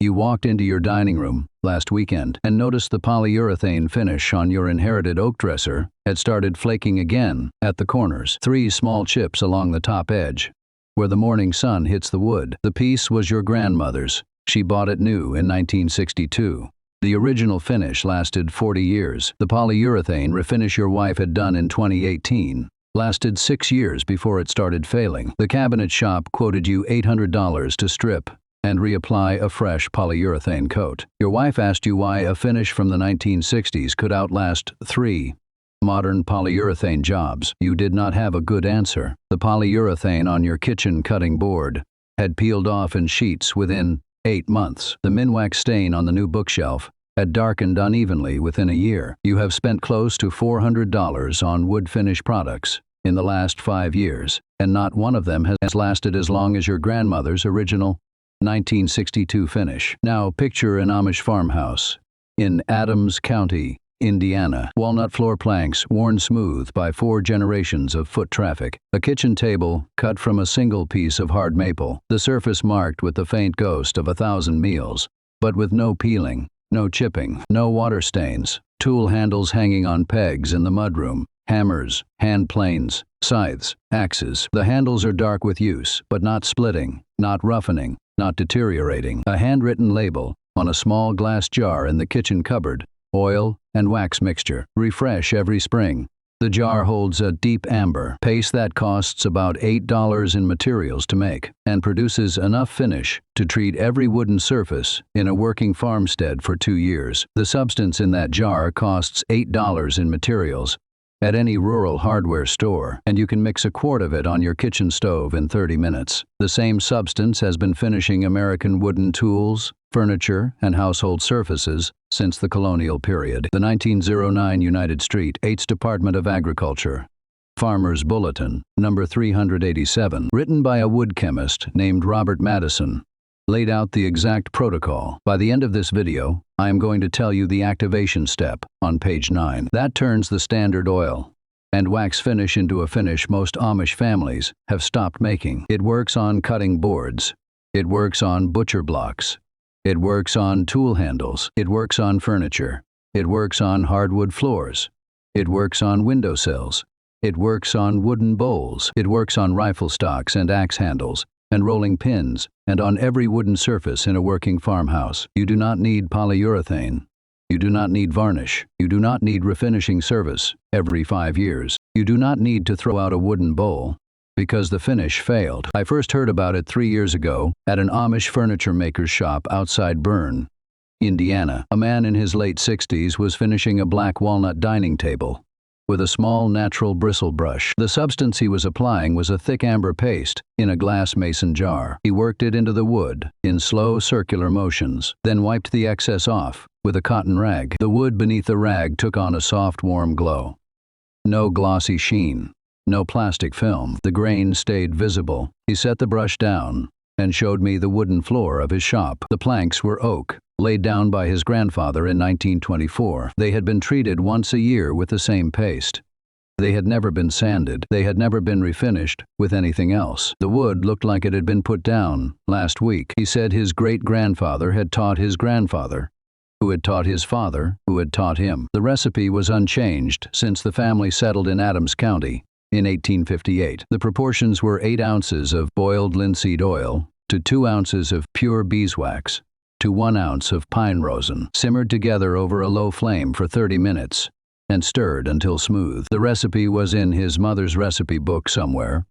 You walked into your dining room last weekend and noticed the polyurethane finish on your inherited oak dresser had started flaking again at the corners. 3 small chips along the top edge, where the morning sun hits the wood. The piece was your grandmother's. She bought it new in 1962. The original finish lasted 40 years. The polyurethane refinish your wife had done in 2018 lasted 6 years before it started failing. The cabinet shop quoted you $800 to strip and reapply a fresh polyurethane coat. Your wife asked you why a finish from the 1960s could outlast 3 modern polyurethane jobs. You did not have a good answer. The polyurethane on your kitchen cutting board had peeled off in sheets within 8 months. The minwax stain on the new bookshelf had darkened unevenly within a year. You have spent close to $400 on wood finish products in the last 5 years, and not one of them has lasted as long as your grandmother's original 1962 finish. Now picture an Amish farmhouse in Adams County, Indiana. Walnut floor planks worn smooth by 4 generations of foot traffic. A kitchen table cut from a single piece of hard maple. The surface marked with the faint ghost of 1,000 meals, but with no peeling, no chipping, no water stains. Tool handles hanging on pegs in the mudroom. Hammers, hand planes, scythes, axes. The handles are dark with use, but not splitting, not roughening, not deteriorating. A handwritten label on a small glass jar in the kitchen cupboard. Oil and wax mixture. Refresh every spring. The jar holds a deep amber paste that costs about $8 in materials to make and produces enough finish to treat every wooden surface in a working farmstead for 2 years. The substance in that jar costs $8 in materials at any rural hardware store, and you can mix a quart of it on your kitchen stove in 30 minutes. The same substance has been finishing American wooden tools, furniture, and household surfaces since the colonial period. The 1909 United Street 8th Department of Agriculture. Farmer's Bulletin, number 387, written by a wood chemist named Robert Madison, laid out the exact protocol. By the end of this video, I am going to tell you the activation step on page 9. That turns the standard oil and wax finish into a finish most Amish families have stopped making. It works on cutting boards. It works on butcher blocks. It works on tool handles. It works on furniture. It works on hardwood floors. It works on windowsills. It works on wooden bowls. It works on rifle stocks and axe handles and rolling pins, and on every wooden surface in a working farmhouse. You do not need polyurethane. You do not need varnish. You do not need refinishing service every 5 years. You do not need to throw out a wooden bowl because the finish failed. I first heard about it 3 years ago at an Amish furniture maker's shop outside Bern, Indiana. A man in his late 60s was finishing a black walnut dining table with a small natural bristle brush. The substance he was applying was a thick amber paste in a glass mason jar. He worked it into the wood in slow circular motions, then wiped the excess off with a cotton rag. The wood beneath the rag took on a soft, warm glow. No glossy sheen, no plastic film. The grain stayed visible. He set the brush down and showed me the wooden floor of his shop. The planks were oak, laid down by his grandfather in 1924. They had been treated once a year with the same paste. They had never been sanded. They had never been refinished with anything else. The wood looked like it had been put down last week. He said his great-grandfather had taught his grandfather, who had taught his father, who had taught him. The recipe was unchanged since the family settled in Adams County in 1858. The proportions were 8 ounces of boiled linseed oil to 2 ounces of pure beeswax to 1 ounce of pine rosin, simmered together over a low flame for 30 minutes, and stirred until smooth. The recipe was in his mother's recipe book somewhere,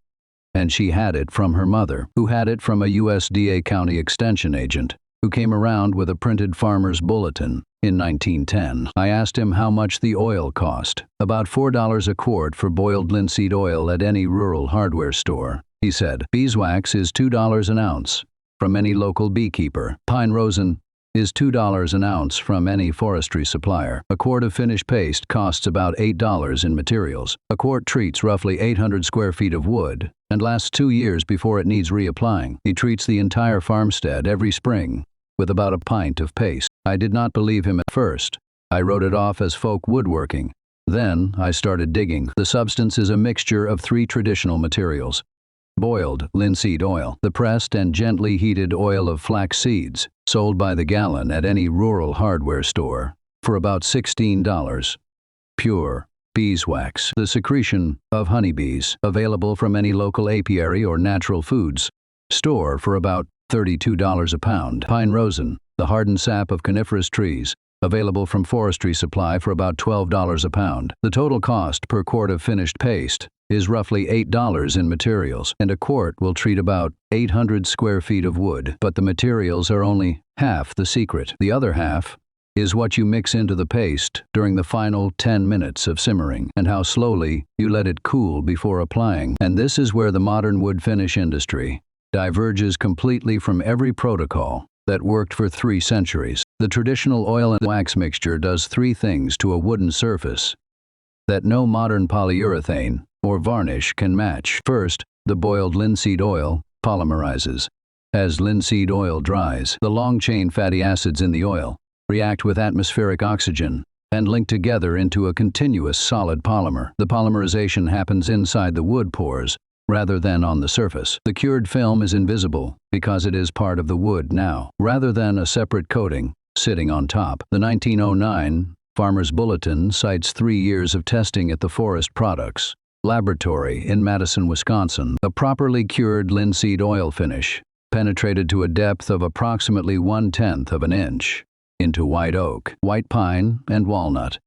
and she had it from her mother, who had it from a USDA county extension agent, who came around with a printed farmer's bulletin in 1910. I asked him how much the oil cost. About $4 a quart for boiled linseed oil at any rural hardware store. He said, beeswax is $2 an ounce from any local beekeeper. Pine rosin is $2 an ounce from any forestry supplier. A quart of finished paste costs about $8 in materials. A quart treats roughly 800 square feet of wood and lasts 2 years before it needs reapplying. He treats the entire farmstead every spring with about a pint of paste. I did not believe him at first. I wrote it off as folk woodworking. Then I started digging. The substance is a mixture of 3 traditional materials: Boiled linseed oil, the pressed and gently heated oil of flax seeds, sold by the gallon at any rural hardware store, for about $16. Pure beeswax, the secretion of honeybees, available from any local apiary or natural foods store for about $32 a pound. Pine rosin, the hardened sap of coniferous trees, available from forestry supply for about $12 a pound. The total cost per quart of finished paste is roughly $8 in materials, and a quart will treat about 800 square feet of wood. But the materials are only half the secret. The other half is what you mix into the paste during the final 10 minutes of simmering, and how slowly you let it cool before applying. And this is where the modern wood finish industry diverges completely from every protocol that worked for 3 centuries. The traditional oil and wax mixture does 3 things to a wooden surface that no modern polyurethane or varnish can match. First, the boiled linseed oil polymerizes. As linseed oil dries, the long-chain fatty acids in the oil react with atmospheric oxygen and link together into a continuous solid polymer. The polymerization happens inside the wood pores rather than on the surface. The cured film is invisible because it is part of the wood now, rather than a separate coating sitting on top. The 1909 Farmer's Bulletin cites 3 years of testing at the Forest Products Laboratory in Madison, Wisconsin. A properly cured linseed oil finish penetrated to a depth of approximately 1/10 of an inch into white oak, white pine, and walnut.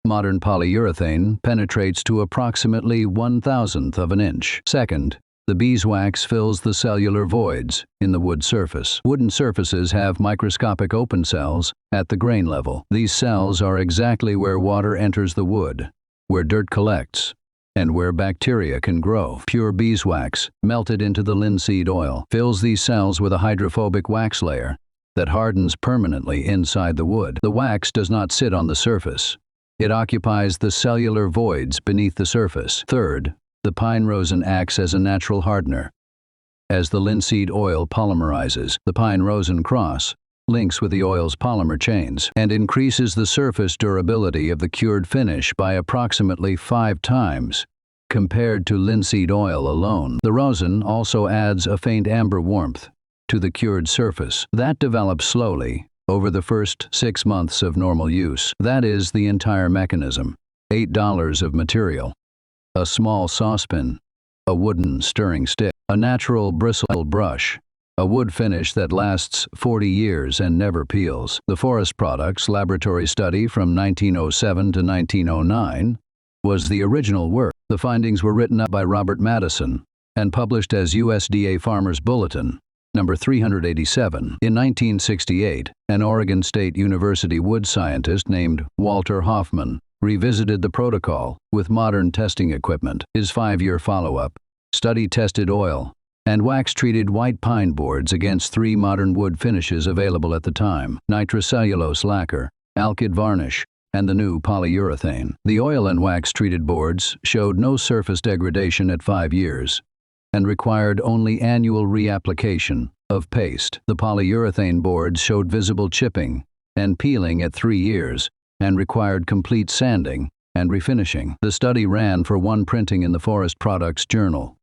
Modern polyurethane penetrates to approximately 1/1000 of an inch. Second, the beeswax fills the cellular voids in the wood surface. Wooden surfaces have microscopic open cells at the grain level. These cells are exactly where water enters the wood, where dirt collects, and where bacteria can grow. Pure beeswax, melted into the linseed oil, fills these cells with a hydrophobic wax layer that hardens permanently inside the wood. The wax does not sit on the surface. It occupies the cellular voids beneath the surface. Third, the pine rosin acts as a natural hardener. As the linseed oil polymerizes, the pine rosin cross links with the oil's polymer chains and increases the surface durability of the cured finish by approximately 5 times compared to linseed oil alone. The rosin also adds a faint amber warmth to the cured surface that develops slowly over the first 6 months of normal use. That is the entire mechanism. $8 of material, a small saucepan, a wooden stirring stick, a natural bristle brush, a wood finish that lasts 40 years and never peels. The Forest Products Laboratory study from 1907 to 1909 was the original work. The findings were written up by Robert Madison and published as USDA Farmer's Bulletin, number 387. In 1968, an Oregon State University wood scientist named Walter Hoffman revisited the protocol with modern testing equipment. His 5-year follow-up study tested oil and wax-treated white pine boards against 3 modern wood finishes available at the time: nitrocellulose lacquer, alkyd varnish, and the new polyurethane. The oil and wax-treated boards showed no surface degradation at 5 years and required only annual reapplication of paste. The polyurethane boards showed visible chipping and peeling at 3 years and required complete sanding and refinishing. The study ran for 1 printing in the Forest Products Journal.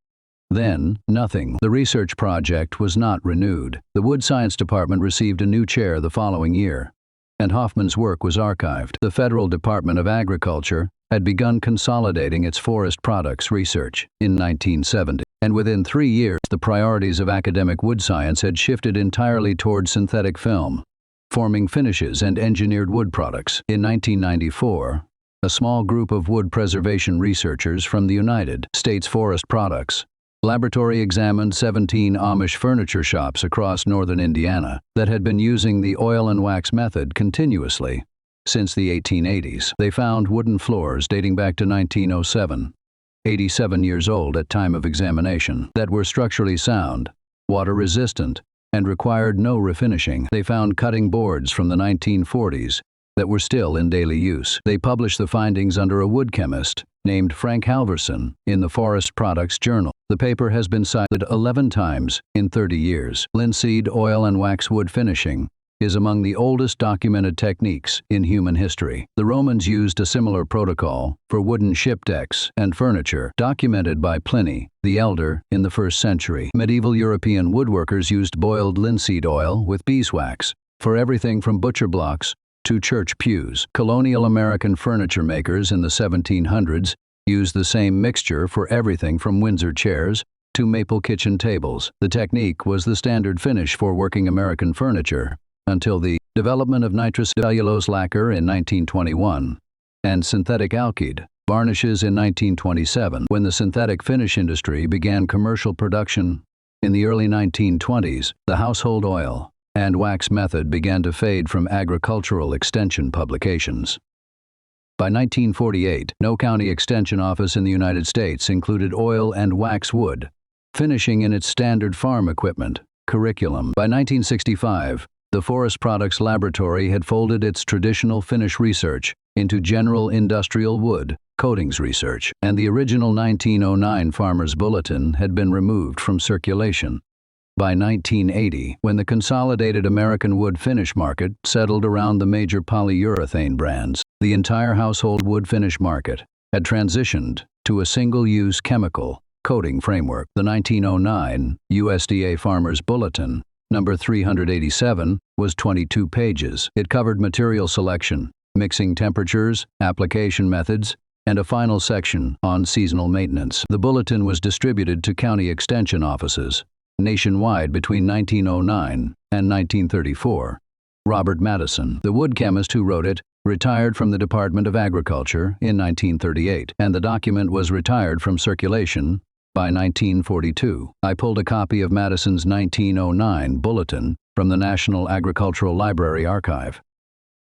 Then, nothing. The research project was not renewed. The Wood Science Department received a new chair the following year, and Hoffman's work was archived. The Federal Department of Agriculture had begun consolidating its forest products research in 1970, and within 3 years, the priorities of academic wood science had shifted entirely toward synthetic film, forming finishes and engineered wood products. In 1994, a small group of wood preservation researchers from the United States Forest Products Laboratory examined 17 Amish furniture shops across northern Indiana that had been using the oil and wax method continuously since the 1880s. They found wooden floors dating back to 1907, 87 years old at time of examination, that were structurally sound, water-resistant, and required no refinishing. They found cutting boards from the 1940s that were still in daily use. They published the findings under a wood chemist named Frank Halverson in the Forest Products Journal. The paper has been cited 11 times in 30 years. Linseed oil and wax wood finishing is among the oldest documented techniques in human history. The Romans used a similar protocol for wooden ship decks and furniture, documented by Pliny the Elder in the 1st century. Medieval European woodworkers used boiled linseed oil with beeswax for everything from butcher blocks to church pews. Colonial American furniture makers in the 1700s used the same mixture for everything from Windsor chairs to maple kitchen tables. The technique was the standard finish for working American furniture until the development of nitrous cellulose lacquer in 1921 and synthetic alkyd varnishes in 1927. When the synthetic finish industry began commercial production in the early 1920s, the household oil and wax method began to fade from agricultural extension publications. By 1948, no county extension office in the United States included oil and wax wood finishing in its standard farm equipment curriculum. By 1965, the Forest Products Laboratory had folded its traditional finish research into general industrial wood coatings research, and the original 1909 Farmer's Bulletin had been removed from circulation. By 1980, when the consolidated American wood finish market settled around the major polyurethane brands, the entire household wood finish market had transitioned to a single-use chemical coating framework. The 1909 USDA Farmer's Bulletin, number 387, was 22 pages. It covered material selection, mixing temperatures, application methods, and a final section on seasonal maintenance. The bulletin was distributed to county extension offices nationwide between 1909 and 1934. Robert Madison, the wood chemist who wrote it, retired from the Department of Agriculture in 1938, and the document was retired from circulation by 1942. I pulled a copy of Madison's 1909 bulletin from the National Agricultural Library archive.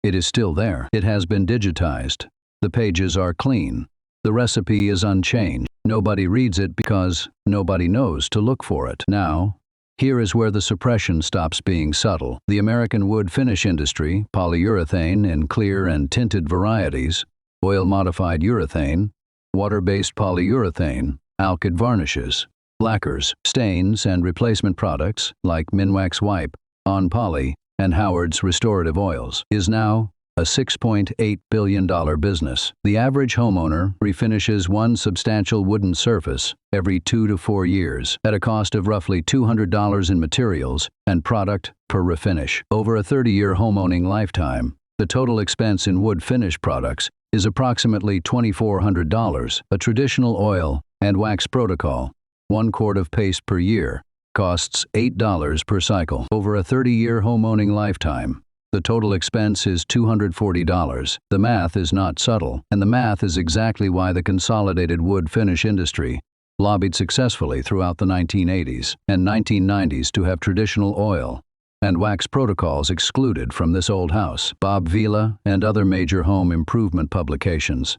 It is still there. It has been digitized. The pages are clean. The recipe is unchanged. Nobody reads it because nobody knows to look for it. Now, here is where the suppression stops being subtle. The American wood finish industry, polyurethane in clear and tinted varieties, oil-modified urethane, water-based polyurethane, alkyd varnishes, lacquers, stains, and replacement products like Minwax Wipe, On Poly, and Howard's restorative oils, is now a $6.8 billion business. The average homeowner refinishes one substantial wooden surface every 2 to 4 years at a cost of roughly $200 in materials and product per refinish. Over a 30-year homeowning lifetime, the total expense in wood finish products is approximately $2,400. A traditional oil and wax protocol, 1 quart of paste per year, costs $8 per cycle. Over a 30-year homeowning lifetime, the total expense is $240. The math is not subtle, and the math is exactly why the consolidated wood finish industry lobbied successfully throughout the 1980s and 1990s to have traditional oil and wax protocols excluded from this old house. Bob Vila and other major home improvement publications.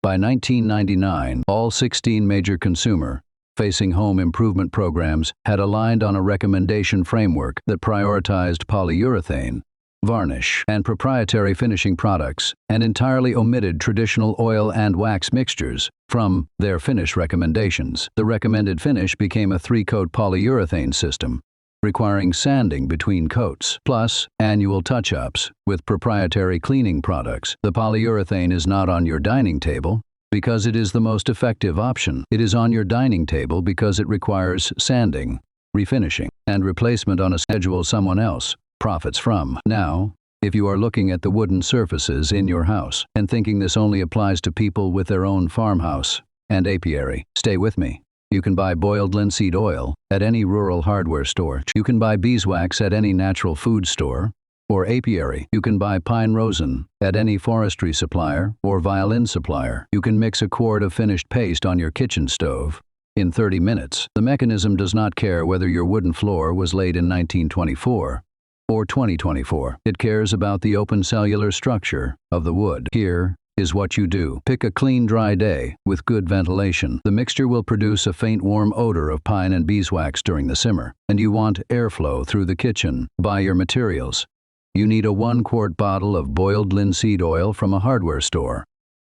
By 1999, all 16 major consumer-facing home improvement programs had aligned on a recommendation framework that prioritized polyurethane, varnish, and proprietary finishing products, and entirely omitted traditional oil and wax mixtures from their finish recommendations. The recommended finish became a 3-coat polyurethane system, requiring sanding between coats, plus annual touch-ups with proprietary cleaning products. The polyurethane is not on your dining table because it is the most effective option. It is on your dining table because it requires sanding, refinishing, and replacement on a schedule someone else profits from. Now, if you are looking at the wooden surfaces in your house and thinking this only applies to people with their own farmhouse and apiary, stay with me. You can buy boiled linseed oil at any rural hardware store. You can buy beeswax at any natural food store or apiary. You can buy pine rosin at any forestry supplier or violin supplier. You can mix a quart of finished paste on your kitchen stove in 30 minutes. The mechanism does not care whether your wooden floor was laid in 1924 or 2024. It cares about the open cellular structure of the wood. Here is what you do. Pick a clean, dry day with good ventilation. The mixture will produce a faint, warm odor of pine and beeswax during the simmer, and you want airflow through the kitchen. Buy your materials. You need a 1-quart bottle of boiled linseed oil from a hardware store,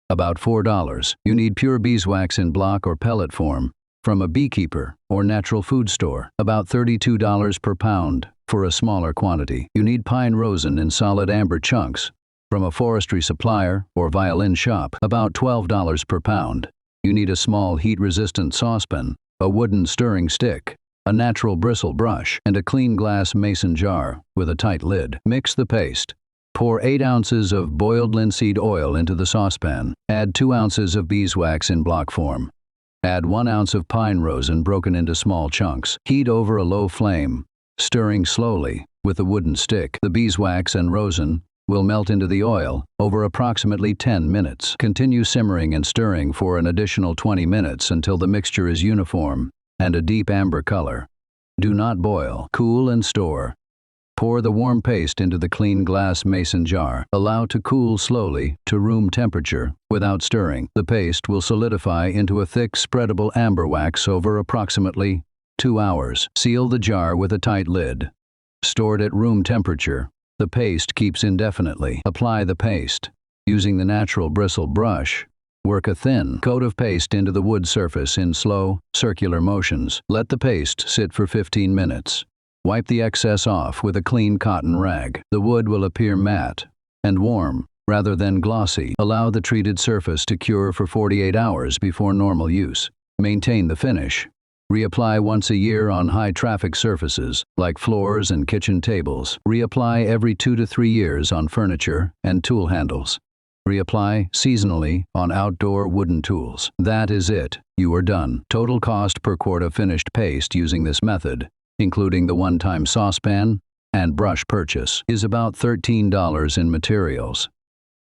about $4. You need pure beeswax in block or pellet form from a beekeeper or natural food store, about $32 per pound. For a smaller quantity, you need pine rosin in solid amber chunks from a forestry supplier or violin shop, about $12 per pound. You need a small heat-resistant saucepan, a wooden stirring stick, a natural bristle brush, and a clean glass mason jar with a tight lid. Mix the paste. Pour 8 ounces of boiled linseed oil into the saucepan. Add 2 ounces of beeswax in block form. Add 1 ounce of pine rosin broken into small chunks. Heat over a low flame, stirring slowly with a wooden stick. The beeswax and rosin will melt into the oil over approximately 10 minutes. Continue simmering and stirring for an additional 20 minutes until the mixture is uniform and a deep amber color. Do not boil. Cool and store. Pour the warm paste into the clean glass mason jar. Allow to cool slowly to room temperature without stirring. The paste will solidify into a thick, spreadable amber wax over approximately 2 hours. Seal the jar with a tight lid. Stored at room temperature, the paste keeps indefinitely. Apply the paste. Using the natural bristle brush, work a thin coat of paste into the wood surface in slow, circular motions. Let the paste sit for 15 minutes. Wipe the excess off with a clean cotton rag. The wood will appear matte and warm rather than glossy. Allow the treated surface to cure for 48 hours before normal use. Maintain the finish. Reapply once a year on high-traffic surfaces, like floors and kitchen tables. Reapply every 2 to 3 years on furniture and tool handles. Reapply seasonally on outdoor wooden tools. That is it. You are done. Total cost per quart of finished paste using this method, including the one-time saucepan and brush purchase, is about $13 in materials.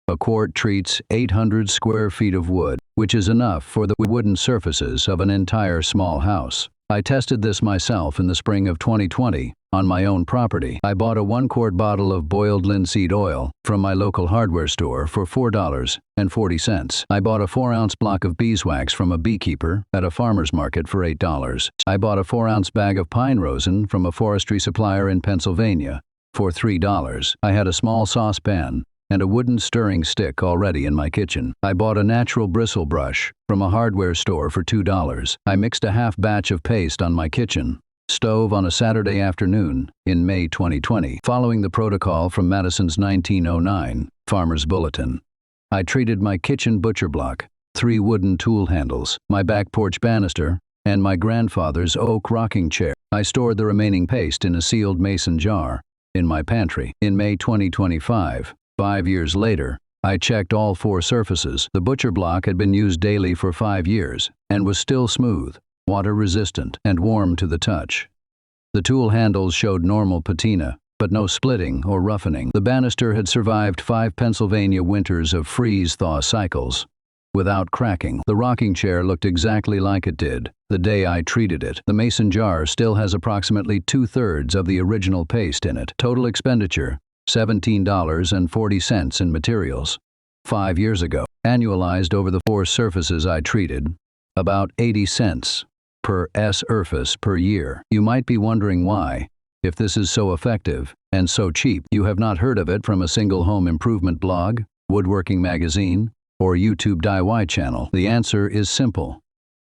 A quart treats 800 square feet of wood, which is enough for the wooden surfaces of an entire small house. I tested this myself in the spring of 2020 on my own property. I bought a 1-quart bottle of boiled linseed oil from my local hardware store for $4.40. I bought a 4-ounce block of beeswax from a beekeeper at a farmer's market for $8. I bought a 4-ounce bag of pine rosin from a forestry supplier in Pennsylvania for $3. I had a small saucepan and a wooden stirring stick already in my kitchen. I bought a natural bristle brush from a hardware store for $2. I mixed a half batch of paste on my kitchen stove on a Saturday afternoon in May 2020, following the protocol from Madison's 1909 Farmer's Bulletin. I treated my kitchen butcher block, 3 wooden tool handles, my back porch banister, and my grandfather's oak rocking chair. I stored the remaining paste in a sealed mason jar in my pantry. In May 2025, 5 years later, I checked all 4 surfaces. The butcher block had been used daily for 5 years and was still smooth, water-resistant, and warm to the touch. The tool handles showed normal patina, but no splitting or roughening. The banister had survived 5 Pennsylvania winters of freeze-thaw cycles without cracking. The rocking chair looked exactly like it did the day I treated it. The mason jar still has approximately 2/3 of the original paste in it. Total expenditure, $17.40 in materials. 5 years ago. Annualized over the 4 surfaces I treated, about 80 cents per surface per year. You might be wondering why, if this is so effective and so cheap, you have not heard of it from a single home improvement blog, woodworking magazine, or YouTube DIY channel. The answer is simple.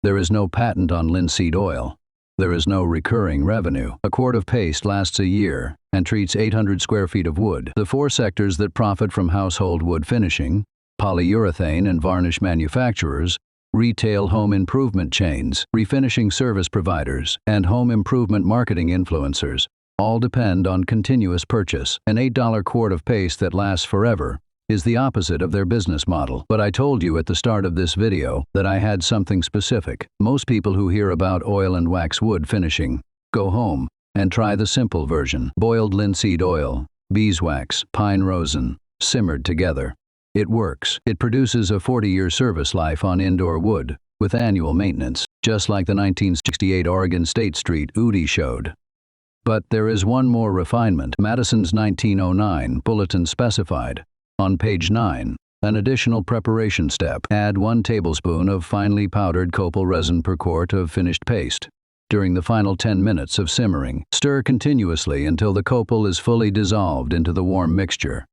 There is no patent on linseed oil. There is no recurring revenue. A quart of paste lasts a year and treats 800 square feet of wood. The 4 sectors that profit from household wood finishing, polyurethane and varnish manufacturers, retail home improvement chains, refinishing service providers, and home improvement marketing influencers, all depend on continuous purchase. An $8 quart of paste that lasts forever is the opposite of their business model. But I told you at the start of this video that I had something specific. Most people who hear about oil and wax wood finishing go home and try the simple version. Boiled linseed oil, beeswax, pine rosin, simmered together. It works. It produces a 40-year service life on indoor wood with annual maintenance, just like the 1968 Oregon State Street Udi showed. But there is one more refinement. Madison's 1909 bulletin specified, on page 9, an additional preparation step. Add 1 tablespoon of finely powdered copal resin per quart of finished paste. During the final 10 minutes of simmering, stir continuously until the copal is fully dissolved into the warm mixture.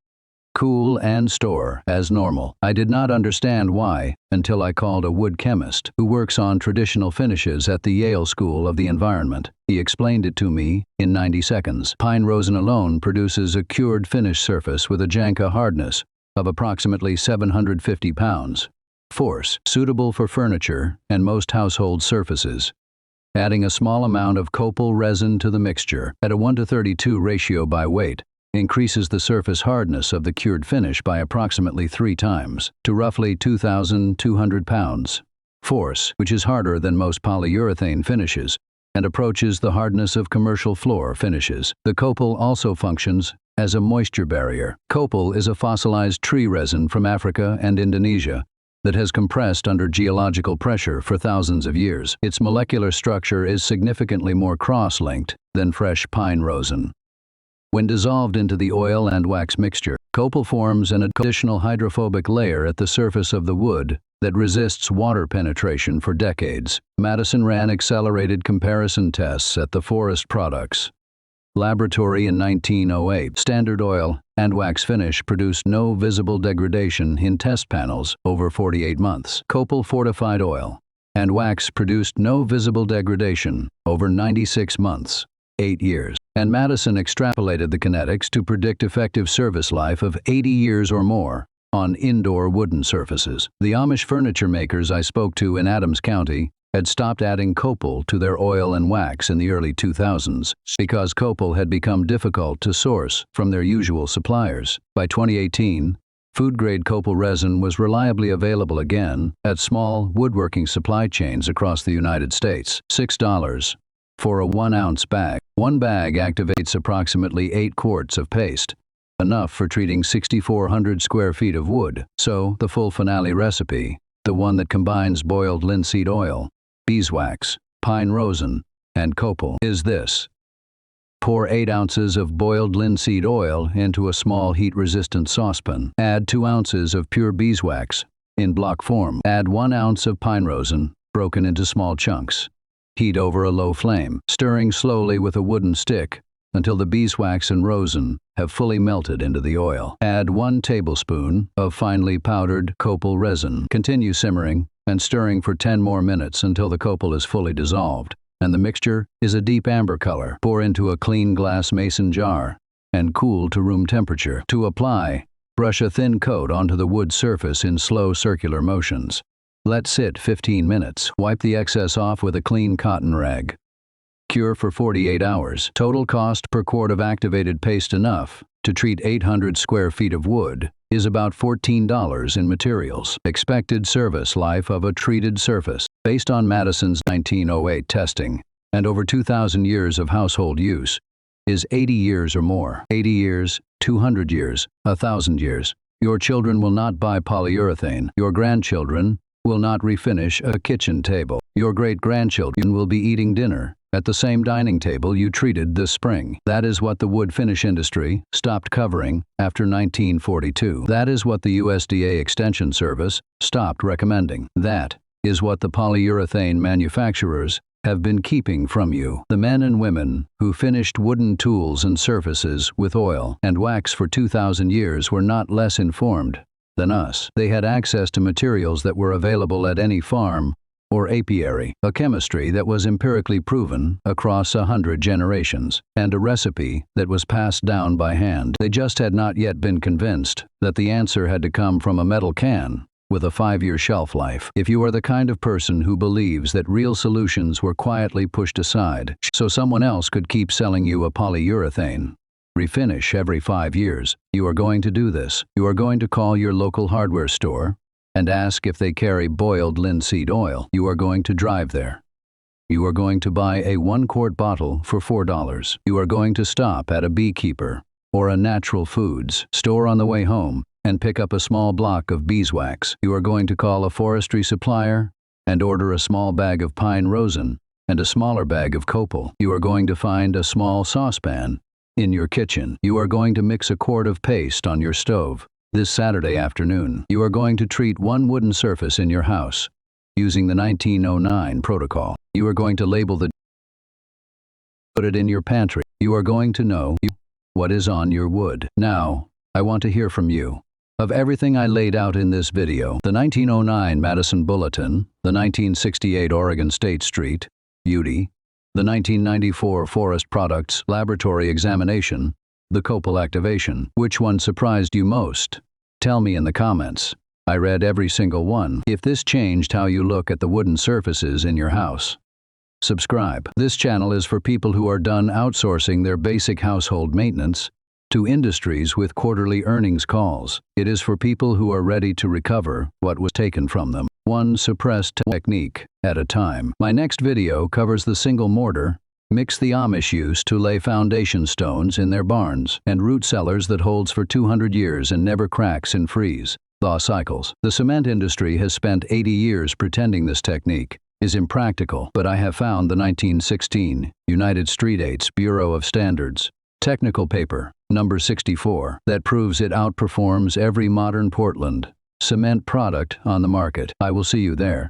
cool, and store as normal. I did not understand why until I called a wood chemist who works on traditional finishes at the Yale School of the Environment. He explained it to me in 90 seconds. Pine rosin alone produces a cured finish surface with a Janka hardness of approximately 750 pounds. Force, suitable for furniture and most household surfaces. Adding a small amount of copal resin to the mixture at a 1:32 ratio by weight increases the surface hardness of the cured finish by approximately 3 times, to roughly 2,200 pounds. Force, which is harder than most polyurethane finishes, and approaches the hardness of commercial floor finishes. The copal also functions as a moisture barrier. Copal is a fossilized tree resin from Africa and Indonesia that has compressed under geological pressure for thousands of years. Its molecular structure is significantly more cross-linked than fresh pine rosin. When dissolved into the oil and wax mixture, copal forms an additional hydrophobic layer at the surface of the wood that resists water penetration for decades. Madison ran accelerated comparison tests at the Forest Products Laboratory in 1908. Standard oil and wax finish produced no visible degradation in test panels over 48 months. Copal fortified oil and wax produced no visible degradation over 96 months. 8 years. And Madison extrapolated the kinetics to predict effective service life of 80 years or more on indoor wooden surfaces. The Amish furniture makers I spoke to in Adams County had stopped adding copal to their oil and wax in the early 2000s because copal had become difficult to source from their usual suppliers. By 2018, food-grade copal resin was reliably available again at small woodworking supply chains across the United States. $6 for a 1-ounce bag. One bag activates approximately 8 quarts of paste, enough for treating 6,400 square feet of wood. So, the full finale recipe, the one that combines boiled linseed oil, beeswax, pine rosin, and copal, is this. Pour 8 ounces of boiled linseed oil into a small heat-resistant saucepan. Add 2 ounces of pure beeswax in block form. Add 1 ounce of pine rosin, broken into small chunks. Heat over a low flame, stirring slowly with a wooden stick until the beeswax and rosin have fully melted into the oil. Add 1 tablespoon of finely powdered copal resin. Continue simmering and stirring for 10 more minutes until the copal is fully dissolved and the mixture is a deep amber color. Pour into a clean glass mason jar and cool to room temperature. To apply, brush a thin coat onto the wood surface in slow circular motions. Let sit 15 minutes. Wipe the excess off with a clean cotton rag. Cure for 48 hours. Total cost per quart of activated paste enough to treat 800 square feet of wood is about $14 in materials. Expected service life of a treated surface, based on Madison's 1908 testing and over 2,000 years of household use, is 80 years or more. 80 years, 200 years, 1,000 years. Your children will not buy polyurethane. Your grandchildren will not refinish a kitchen table. Your great-grandchildren will be eating dinner at the same dining table you treated this spring. That is what the wood finish industry stopped covering after 1942. That is what the USDA Extension Service stopped recommending. That is what the polyurethane manufacturers have been keeping from you. The men and women who finished wooden tools and surfaces with oil and wax for 2,000 years were not less informed than us. They had access to materials that were available at any farm or apiary, a chemistry that was empirically proven across 100 generations, and a recipe that was passed down by hand. They just had not yet been convinced that the answer had to come from a metal can with a 5-year shelf life. If you are the kind of person who believes that real solutions were quietly pushed aside so someone else could keep selling you a polyurethane refinish every 5 years, you are going to do this. You are going to call your local hardware store and ask if they carry boiled linseed oil. You are going to drive there. You are going to buy a 1-quart bottle for $4. You are going to stop at a beekeeper or a natural foods store on the way home and pick up a small block of beeswax. You are going to call a forestry supplier and order a small bag of pine rosin and a smaller bag of copal. You are going to find a small saucepan in your kitchen. You are going to mix a quart of paste on your stove. This Saturday afternoon, you are going to treat 1 wooden surface in your house using the 1909 protocol. You are going to label the put it in your pantry. You are going to know what is on your wood. Now, I want to hear from you. Of everything I laid out in this video, the 1909 Madison Bulletin, the 1968 Oregon State Street, Beauty, the 1994 Forest Products Laboratory Examination, the Copal Activation, which one surprised you most? Tell me in the comments. I read every single one. If this changed how you look at the wooden surfaces in your house. Subscribe. This channel is for people who are done outsourcing their basic household maintenance to industries with quarterly earnings calls. It is for people who are ready to recover what was taken from them, one suppressed technique at a time. My next video covers the single mortar mix the Amish use to lay foundation stones in their barns and root cellars that holds for 200 years and never cracks and freeze. Thaw cycles. The cement industry has spent 80 years pretending this technique is impractical, but I have found the 1916 United States Bureau of Standards technical paper, number 64, that proves it outperforms every modern Portland cement product on the market. I will see you there.